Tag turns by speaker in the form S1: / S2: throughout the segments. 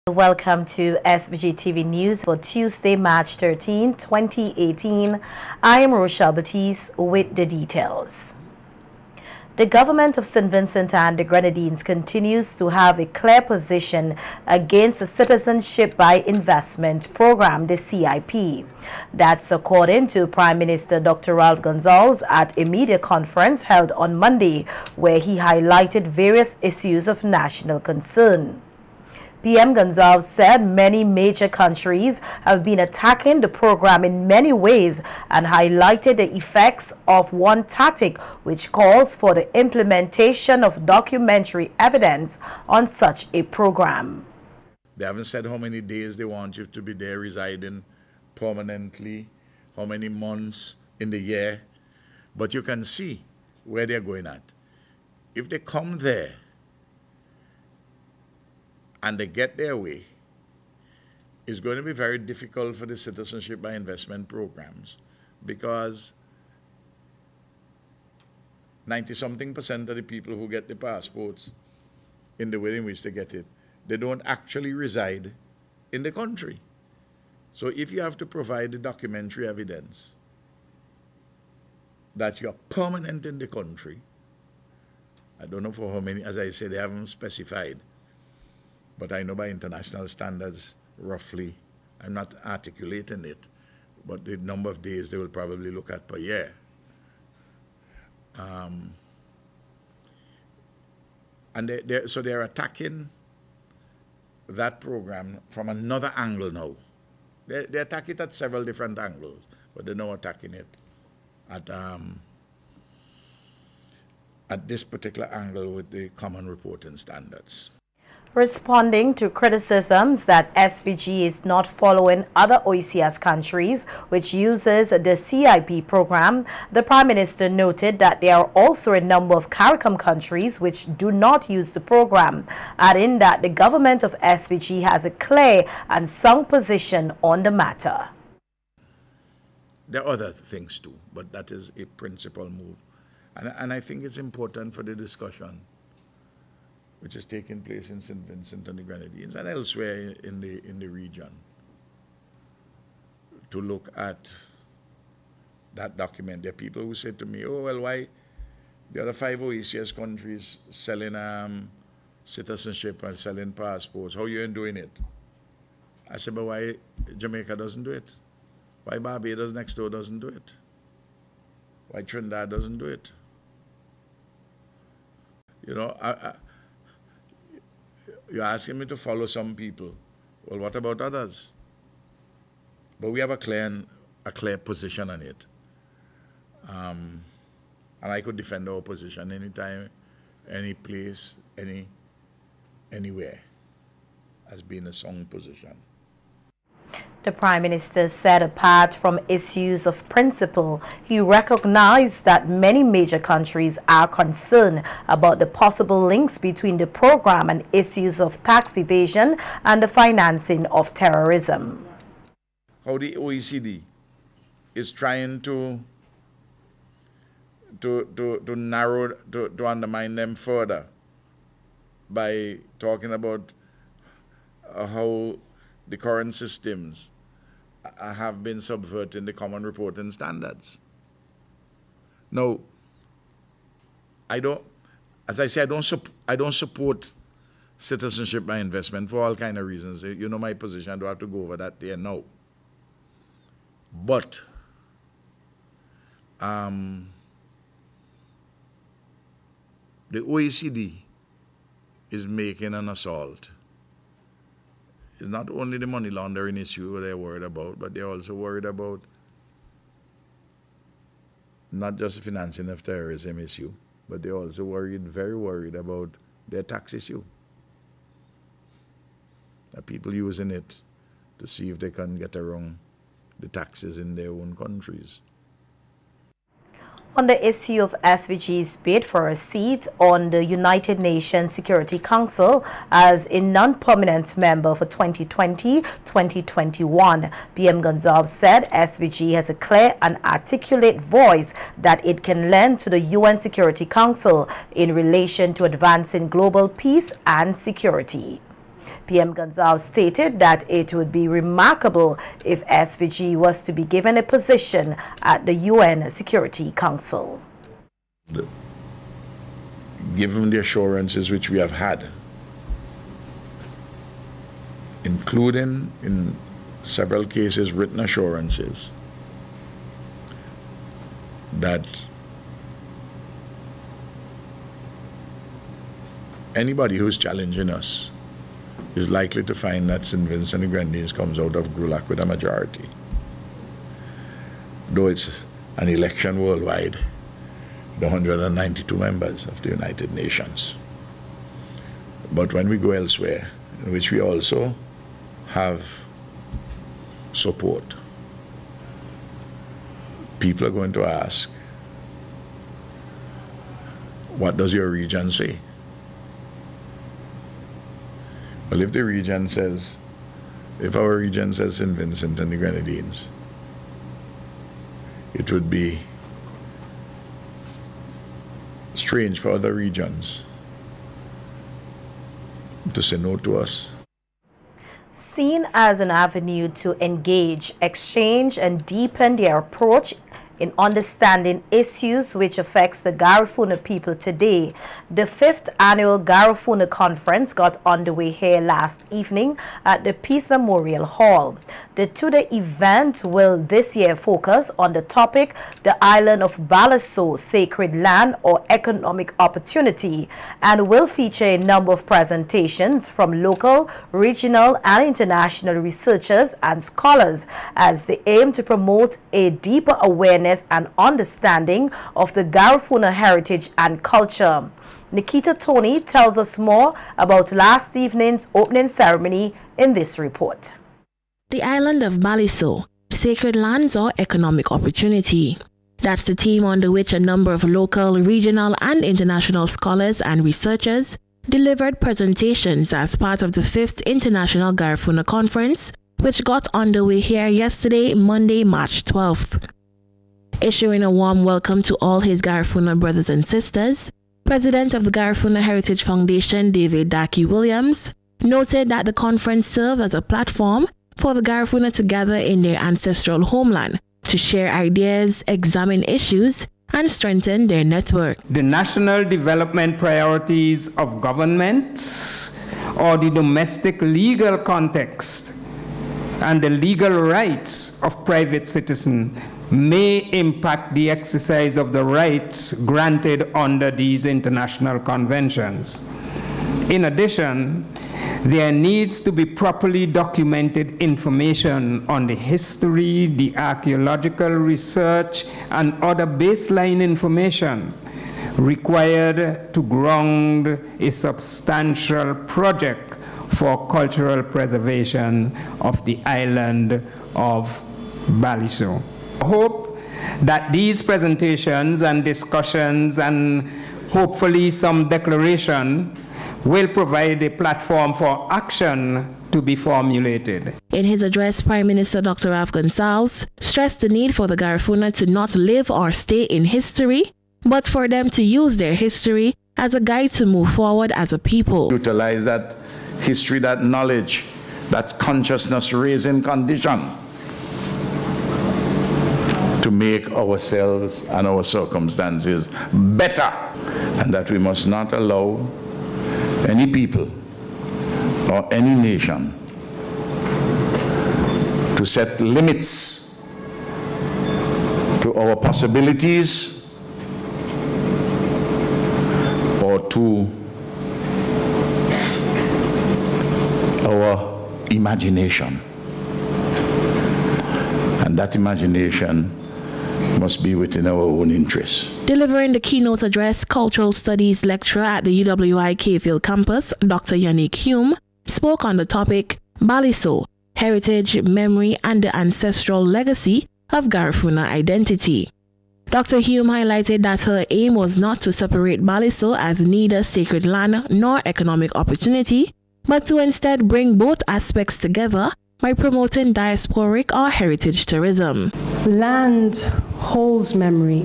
S1: Welcome to SVG-TV News for Tuesday, March 13, 2018. I am Rochelle Batiste with the details. The government of St. Vincent and the Grenadines continues to have a clear position against the Citizenship by Investment Program, the CIP. That's according to Prime Minister Dr. Ralph Gonsalves at a media conference held on Monday, where he highlighted various issues of national concern. PM Gonsalves said many major countries have been attacking the program in many ways and highlighted the effects of one tactic which calls for the implementation of documentary evidence on such a program.
S2: They haven't said how many days they want you to be there residing permanently, how many months in the year, but you can see where they're going at. If they come there and they get their way, it's going to be very difficult for the citizenship by investment programs, because 90-something% of the people who get the passports, in the way in which they get it, they don't actually reside in the country. So if you have to provide the documentary evidence that you're permanent in the country, I don't know for how many, as I said, they haven't specified, but I know by international standards, roughly, I'm not articulating it, but the number of days they will probably look at per year. So they're attacking that program from another angle now. They attack it at several different angles, but they're now attacking it at this particular angle with the common reporting standards.
S1: Responding to criticisms that SVG is not following other OECS countries which uses the CIP program, the Prime Minister noted that there are also a number of CARICOM countries which do not use the program, adding that the government of SVG has a clear and sound position on the matter.
S2: There are other things too, but that is a principal move. And I think it's important for the discussion which is taking place in St. Vincent and the Grenadines and elsewhere in the region, to look at that document. There are people who say to me, oh, well, why the other 5 OECS countries selling citizenship and selling passports, how you ain't doing it? I said, but why Jamaica doesn't do it? Why Barbados next door doesn't do it? Why Trinidad doesn't do it? You know, you're asking me to follow some people. Well, what about others? But we have a clear position on it. And I could defend our position anytime, any place, anywhere, as being a sound position.
S1: The Prime Minister said apart from issues of principle, he recognized that many major countries are concerned about the possible links between the program and issues of tax evasion and the financing of terrorism.
S2: How the OECD is trying to narrow, to undermine them further by talking about how the current systems have been subverting the common reporting standards. Now, as I say, I don't support citizenship by investment for all kind of reasons. You know my position, I don't have to go over that there now. But the OECD is making an assault. It's not only the money laundering issue they're worried about, but they're also worried about not just the financing of terrorism issue, but they're also very worried about their tax issue. That people using it to see if they can get around the taxes in their own countries.
S1: On the issue of SVG's bid for a seat on the United Nations Security Council as a non-permanent member for 2020-2021, PM Gonsalves said SVG has a clear and articulate voice that it can lend to the UN Security Council in relation to advancing global peace and security. PM Gonzalez stated that it would be remarkable if SVG was to be given a position at the UN Security Council.
S2: Given the assurances which we have had, including in several cases written assurances, that anybody who's challenging us is likely to find that St. Vincent and Grenadines comes out of GRULAC with a majority. Though it's an election worldwide, the 192 members of the United Nations. But when we go elsewhere, in which we also have support, people are going to ask, what does your region say? Well, if the region says, if our region says St. Vincent and the Grenadines, it would be strange for other regions to say no to us.
S1: Seen as an avenue to engage, exchange, and deepen their approach in understanding issues which affects the Garifuna people today, the 5th annual Garifuna Conference got underway here last evening at the Peace Memorial Hall. The two-day event will this year focus on the topic, the island of Baliso, sacred land or economic opportunity, and will feature a number of presentations from local, regional, and international researchers and scholars as they aim to promote a deeper awareness and understanding of the Garifuna heritage and culture. Nikita Tony tells us more about last evening's opening ceremony in this report.
S3: The island of Baliso, sacred lands or economic opportunity. That's the theme under which a number of local, regional, and international scholars and researchers delivered presentations as part of the 5th International Garifuna Conference, which got underway here yesterday, Monday, March 12th. Issuing a warm welcome to all his Garifuna brothers and sisters, President of the Garifuna Heritage Foundation, David Daki Williams, noted that the conference served as a platform for the Garifuna to gather in their ancestral homeland to share ideas, examine issues, and strengthen their network.
S4: The national development priorities of governments or the domestic legal context and the legal rights of private citizens may impact the exercise of the rights granted under these international conventions. In addition, there needs to be properly documented information on the history, the archaeological research, and other baseline information required to ground a substantial project for cultural preservation of the island of Baliso. I hope that these presentations and discussions and hopefully some declaration will provide a platform for action to be formulated.
S3: In his address, Prime Minister Dr. Ralph Gonsalves stressed the need for the Garifuna to not live or stay in history, but for them to use their history as a guide to move forward as a people.
S2: Utilize that history, that knowledge, that consciousness-raising condition to make ourselves and our circumstances better, and that we must not allow any people or any nation to set limits to our possibilities or to our imagination. And that imagination must be within our own interests.
S3: Delivering the keynote address, Cultural Studies lecturer at the UWI Caveville campus, Dr. Yannick Hume, spoke on the topic, Baliso, Heritage, Memory, and the Ancestral Legacy of Garifuna Identity. Dr. Hume highlighted that her aim was not to separate Baliso as neither sacred land nor economic opportunity, but to instead bring both aspects together by promoting diasporic or heritage tourism.
S5: Land holds memory.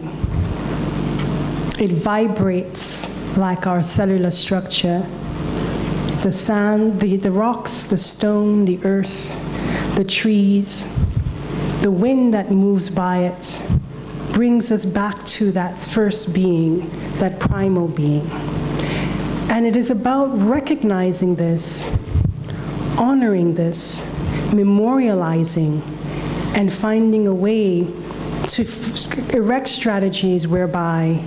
S5: It vibrates like our cellular structure. The sand, the rocks, the stone, the earth, the trees, the wind that moves by it brings us back to that first being, that primal being. And it is about recognizing this, honoring this, memorializing, and finding a way to erect strategies whereby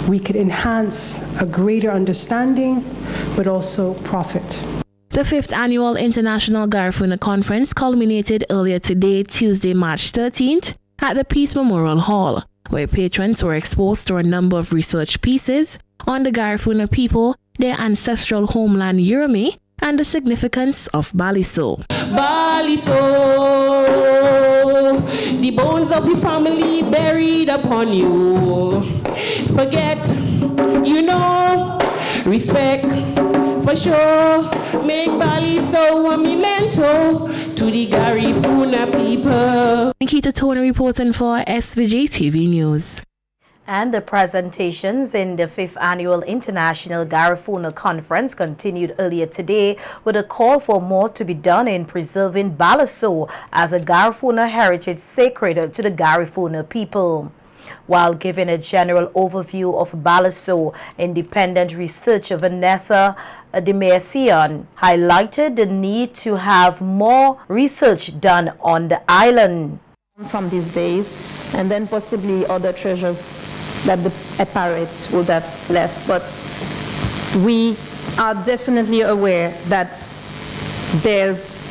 S5: we could enhance a greater understanding, but also profit.
S3: The 5th Annual International Garifuna Conference culminated earlier today, Tuesday, March 13th, at the Peace Memorial Hall, where patrons were exposed to a number of research pieces on the Garifuna people, their ancestral homeland Urumi, and the significance of Baliso.
S6: Baliso, the bones of your family buried upon you. Forget, you know, respect, for sure. Make Baliso a memento to the Garifuna people. Nikita Tony reporting for SVG-TV News.
S1: And the presentations in the 5th Annual International Garifuna Conference continued earlier today with a call for more to be done in preserving Baliso as a Garifuna heritage sacred to the Garifuna people. While giving a general overview of Baliso, independent researcher Vanessa Demercian highlighted the need to have more research done on the island.
S7: From these days, and then possibly other treasures that the Eparet would have left. But we are definitely aware that there's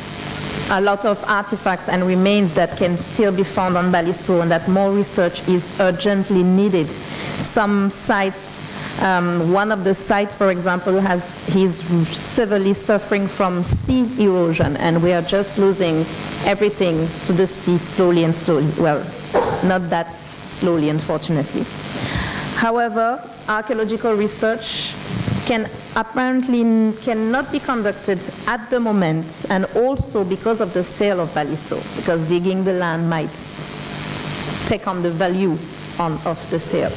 S7: a lot of artifacts and remains that can still be found on Baliso, and that more research is urgently needed. Some sites, one of the sites, for example, he's severely suffering from sea erosion, and we are just losing everything to the sea slowly and slowly. Well, not that slowly, unfortunately. However, archaeological research cannot be conducted at the moment, and also because of the sale of Baliso, because digging the land might take on the value of the sale.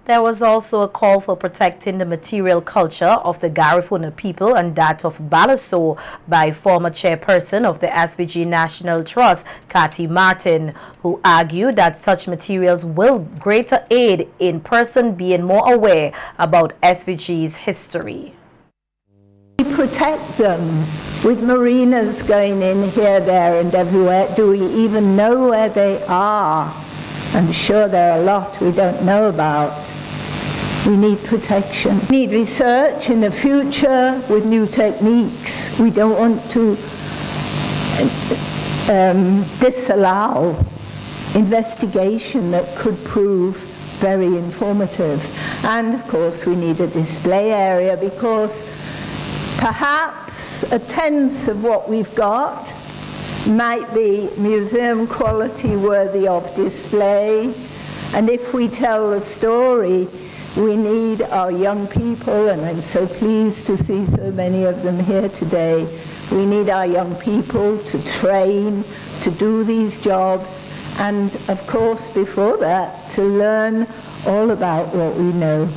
S1: There was also a call for protecting the material culture of the Garifuna people and that of Baliso by former chairperson of the SVG National Trust, Cathy Martin, who argued that such materials will greater aid in person being more aware about SVG's history.
S8: We protect them with marinas going in here, there and everywhere. Do we even know where they are? I'm sure there are a lot we don't know about. We need protection. We need research in the future with new techniques. We don't want to disallow investigation that could prove very informative. And of course we need a display area, because perhaps a tenth of what we've got might be museum quality worthy of display. And if we tell the story, we need our young people, and I'm so pleased to see so many of them here today. We need our young people to train, to do these jobs, and of course before that to learn all about what we know.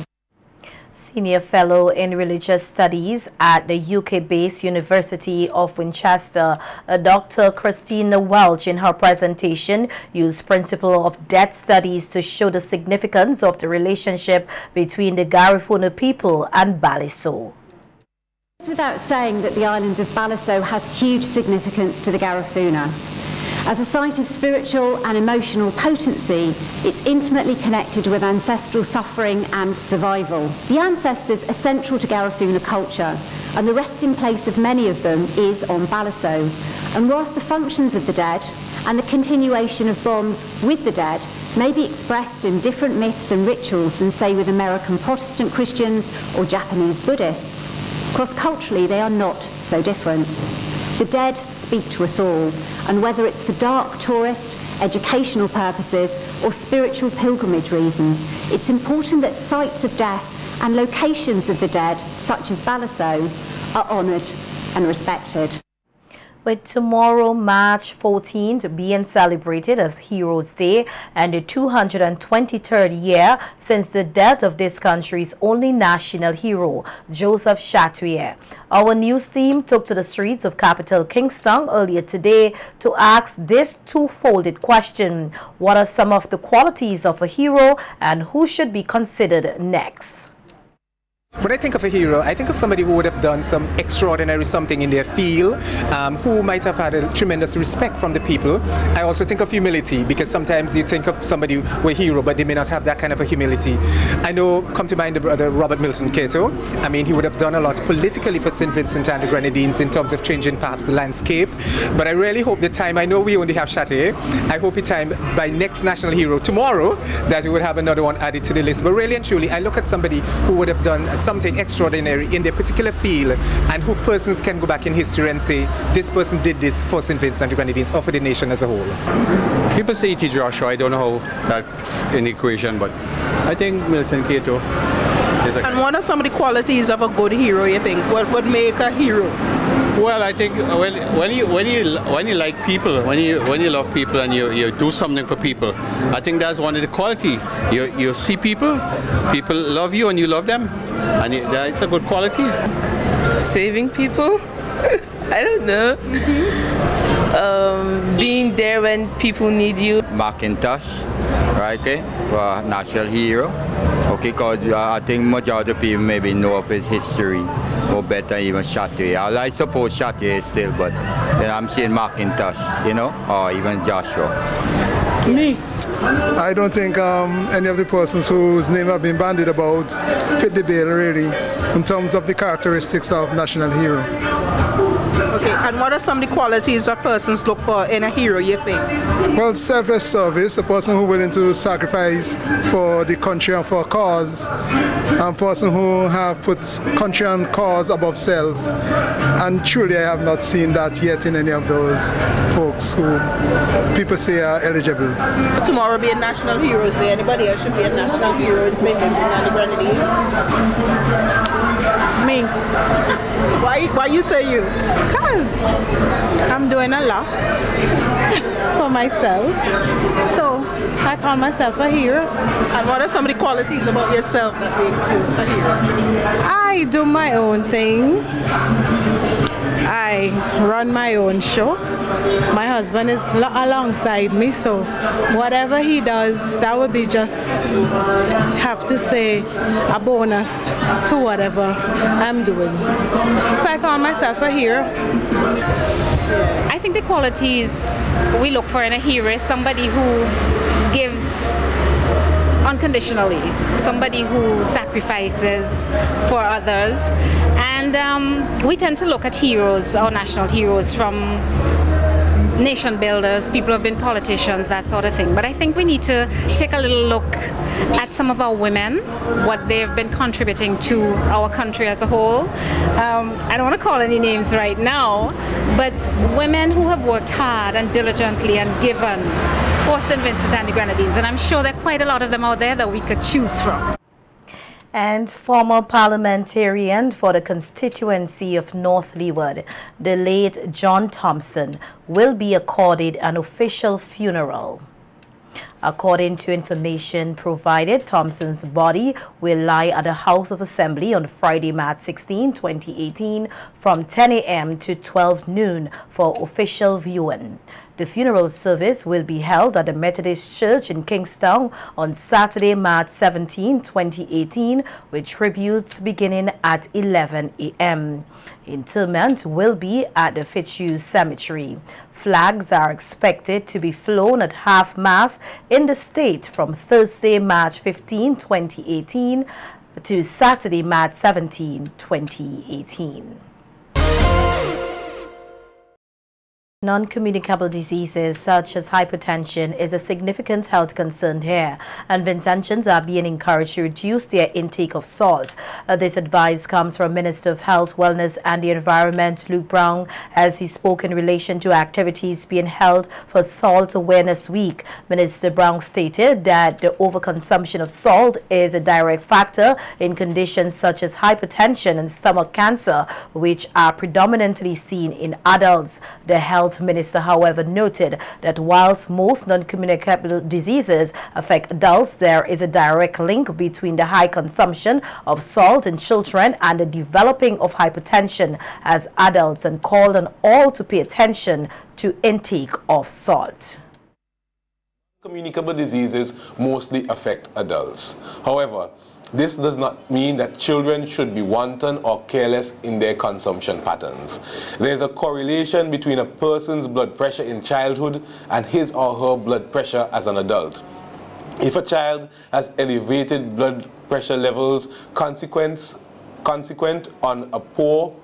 S1: Senior Fellow in Religious Studies at the UK-based University of Winchester, Dr. Christina Welch, in her presentation, used principle of death studies to show the significance of the relationship between the Garifuna people and Baliso.
S9: Without saying that the island of Baliso has huge significance to the Garifuna. As a site of spiritual and emotional potency, it's intimately connected with ancestral suffering and survival. The ancestors are central to Garifuna culture, and the resting place of many of them is on Baliso. And whilst the functions of the dead and the continuation of bonds with the dead may be expressed in different myths and rituals than, say, with American Protestant Christians or Japanese Buddhists, cross-culturally they are not so different. The dead speak to us all, and whether it's for dark tourist, educational purposes, or spiritual pilgrimage reasons, it's important that sites of death and locations of the dead, such as Baliso, are honoured and respected.
S1: With tomorrow, March 14th, being celebrated as Heroes Day and the 223rd year since the death of this country's only national hero, Joseph Chatouillet. Our news team took to the streets of capital Kingston earlier today to ask this two-folded question: what are some of the qualities of a hero and who should be considered next?
S10: When I think of a hero, I think of somebody who would have done some extraordinary something in their field, who might have had a tremendous respect from the people. I also think of humility, because sometimes you think of somebody who a hero, but they may not have that kind of a humility. I know, come to mind the brother Robert Milton Cato. I mean, he would have done a lot politically for St. Vincent and the Grenadines in terms of changing perhaps the landscape. But I really hope the time, I know we only have Chatouillet, I hope the time by next national hero tomorrow that we would have another one added to the list. But really and truly, I look at somebody who would have done something extraordinary in their particular field, and who persons can go back in history and say, this person did this for St. Vincent and the Grenadines or for the nation as a whole.
S11: People say E.T. Joshua, I don't know how that in the equation, but I think Milton Cato is a...
S6: And what are some of the qualities of a good hero, you think? What would make a hero?
S11: Well, I think when you like people, when you love people and you do something for people, I think that's one of the quality. You see people love you and you love them, and it's a good quality.
S12: Saving people, I don't know. Being there when people need you.
S13: Macintosh, right? Okay, national hero. Okay, because I think majority of people maybe know of his history or better even Chatouillet. I suppose Chatouillet still, but then I'm seeing Macintosh, you know, or even Joshua.
S14: Me? I don't think any of the persons whose name have been bandied about fit the bill really in terms of the characteristics of national hero.
S6: Okay, and what are some of the qualities that persons look for in a hero, you think?
S14: Well, selfless service, a person who is willing to sacrifice for the country and for a cause, a person who have put country and cause above self. And truly I have not seen that yet in any of those folks who people say are eligible.
S6: Tomorrow being National Heroes Day, anybody else should be a national hero in St. Vincent and the Grenadines?
S15: Me.
S6: Why you say you?
S15: Because I'm doing a lot for myself, so I call myself a hero.
S6: And what are some of the qualities about yourself that makes you a hero?
S15: I do my own thing. I run my own show. My husband is alongside me, so whatever he does, that would be just, have to say, a bonus to whatever I'm doing. So I call myself a hero.
S16: I think the qualities we look for in a hero is somebody who gives unconditionally, somebody who sacrifices for others, and we tend to look at heroes, our national heroes, from nation builders, people who have been politicians, that sort of thing. But I think we need to take a little look at some of our women, what they've been contributing to our country as a whole. I don't want to call any names right now, but women who have worked hard and diligently and given for St. Vincent and the Grenadines, and I'm sure there are quite a lot of them out there that we could choose from.
S1: And former parliamentarian for the constituency of North Leeward, the late John Thompson, will be accorded an official funeral. According to information provided, Thompson's body will lie at the House of Assembly on Friday, March 16, 2018, from 10 a.m. to 12 noon for official viewing. The funeral service will be held at the Methodist Church in Kingston on Saturday, March 17, 2018, with tributes beginning at 11 a.m. Interment will be at the Fitzhugh Cemetery. Flags are expected to be flown at half-mast in the state from Thursday, March 15, 2018 to Saturday, March 17, 2018. Non-communicable diseases such as hypertension is a significant health concern here, and Vincentians are being encouraged to reduce their intake of salt. This advice comes from Minister of Health, Wellness and the Environment, Luke Brown, as he spoke in relation to activities being held for Salt Awareness Week. Minister Brown stated that the overconsumption of salt is a direct factor in conditions such as hypertension and stomach cancer, which are predominantly seen in adults. The Health Minister, however, noted that whilst most non-communicable diseases affect adults, there is a direct link between the high consumption of salt in children and the developing of hypertension as adults, and called on all to pay attention to intake of salt.
S17: Communicable diseases mostly affect adults. However, this does not mean that children should be wanton or careless in their consumption patterns. There is a correlation between a person's blood pressure in childhood and his or her blood pressure as an adult. If a child has elevated blood pressure levels consequent on a poor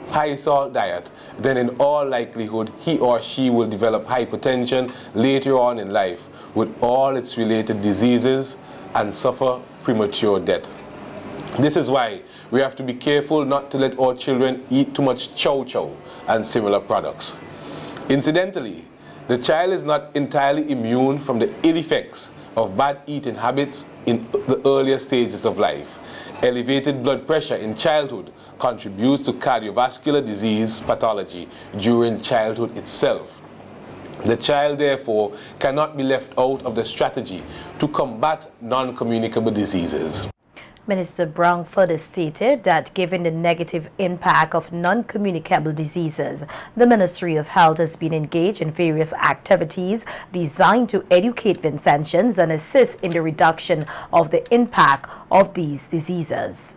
S17: high salt diet, then in all likelihood he or she will develop hypertension later on in life with all its related diseases and suffer premature death. This is why we have to be careful not to let our children eat too much chow chow and similar products. Incidentally, the child is not entirely immune from the ill effects of bad eating habits in the earlier stages of life. Elevated blood pressure in childhood contributes to cardiovascular disease pathology during childhood itself. The child, therefore, cannot be left out of the strategy to combat non-communicable diseases.
S1: Minister Brown further stated that given the negative impact of non-communicable diseases, the Ministry of Health has been engaged in various activities designed to educate Vincentians and assist in the reduction of the impact of these diseases.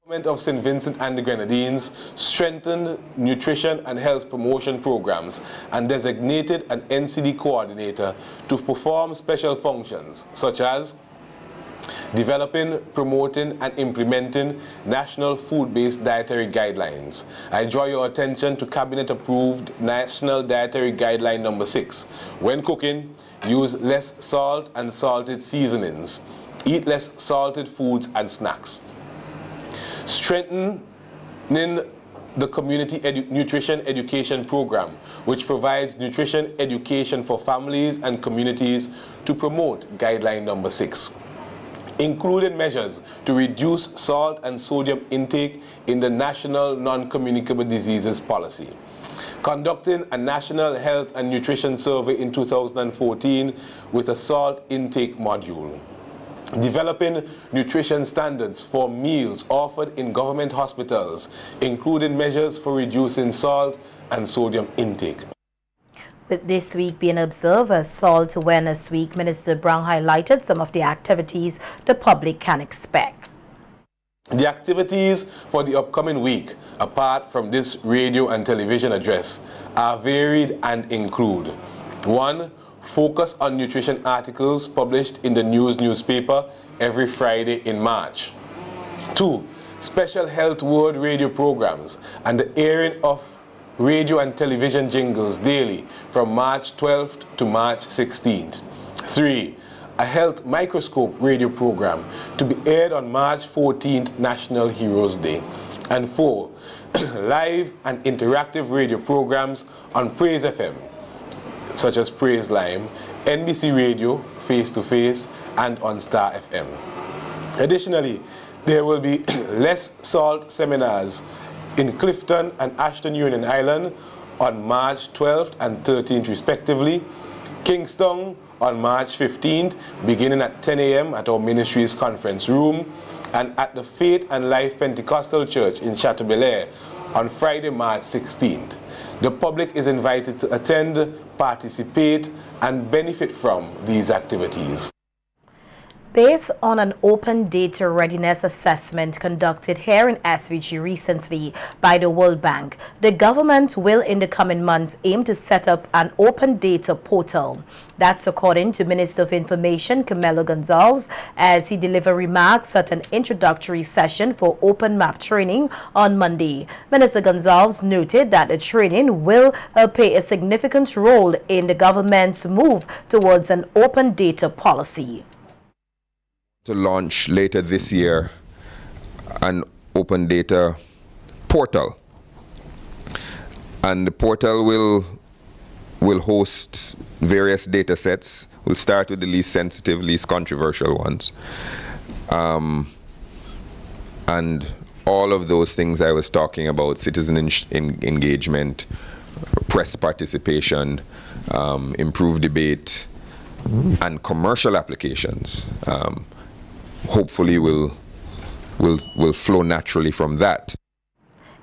S17: The Government of St. Vincent and the Grenadines strengthened nutrition and health promotion programs and designated an NCD coordinator to perform special functions such as developing, promoting and implementing national food-based dietary guidelines. I draw your attention to Cabinet-approved National Dietary Guideline number 6. When cooking, use less salt and salted seasonings. Eat less salted foods and snacks. Strengthening the community nutrition education program, which provides nutrition education for families and communities to promote guideline number 6. Included measures to reduce salt and sodium intake in the National Non-Communicable Diseases Policy. Conducting a National Health and Nutrition Survey in 2014 with a salt intake module. Developing nutrition standards for meals offered in government hospitals, including measures for reducing salt and sodium intake.
S1: With this week being observed as Salt Awareness Week, Minister Brown highlighted some of the activities the public can expect.
S17: The activities for the upcoming week, apart from this radio and television address, are varied and include: 1. Focus on nutrition articles published in the newspaper every Friday in March. 2. Special health word radio programs and the airing of radio and television jingles daily from March 12th to March 16th. 3. A health microscope radio program to be aired on March 14th, National Heroes Day. And 4. Live and interactive radio programs on Praise FM, such as Praise Lime, NBC Radio, Face to Face, and on Star FM. Additionally, there will be less salt seminars in Clifton and Ashton Union Island on March 12th and 13th respectively, Kingston on March 15th, beginning at 10 a.m. at our ministry's conference room, and at the Faith and Life Pentecostal Church in Chateaubelair on Friday, March 16th. The public is invited to attend, participate, and benefit from these activities.
S1: Based on an open data readiness assessment conducted here in SVG recently by the World Bank, the government will in the coming months aim to set up an open data portal. That's according to Minister of Information Camilo Gonzalez as he delivered remarks at an introductory session for open map training on Monday. Minister Gonzalez noted that the training will play a significant role in the government's move towards an open data policy.
S18: To launch later this year an open data portal, and the portal will host various data sets. We'll start with the least sensitive, least controversial ones, and all of those things I was talking about: citizen engagement, press participation, improved debate, and commercial applications. Hopefully will flow naturally from that.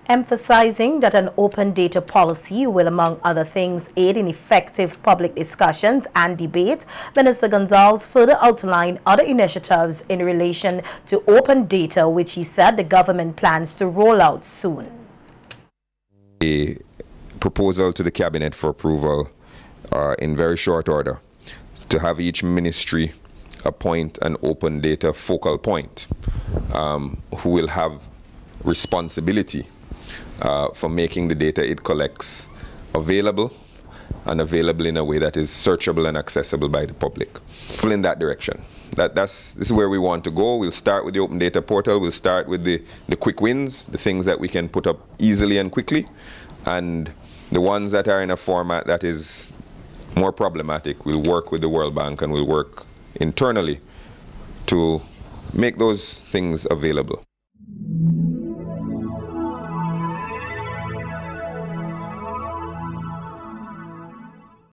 S1: Emphasizing that an open data policy will, among other things, aid in effective public discussions and debate, Minister Gonzalez further outlined other initiatives in relation to open data, which he said the government plans to roll out soon.
S18: A proposal to the Cabinet for approval in very short order to have each ministry appoint an open data focal point who will have responsibility for making the data it collects available, and available in a way that is searchable and accessible by the public. In that direction. This is where we want to go. We'll start with the open data portal. We'll start with the quick wins, the things that we can put up easily and quickly, and the ones that are in a format that is more problematic, we'll work with the World Bank and we'll work internally to make those things available.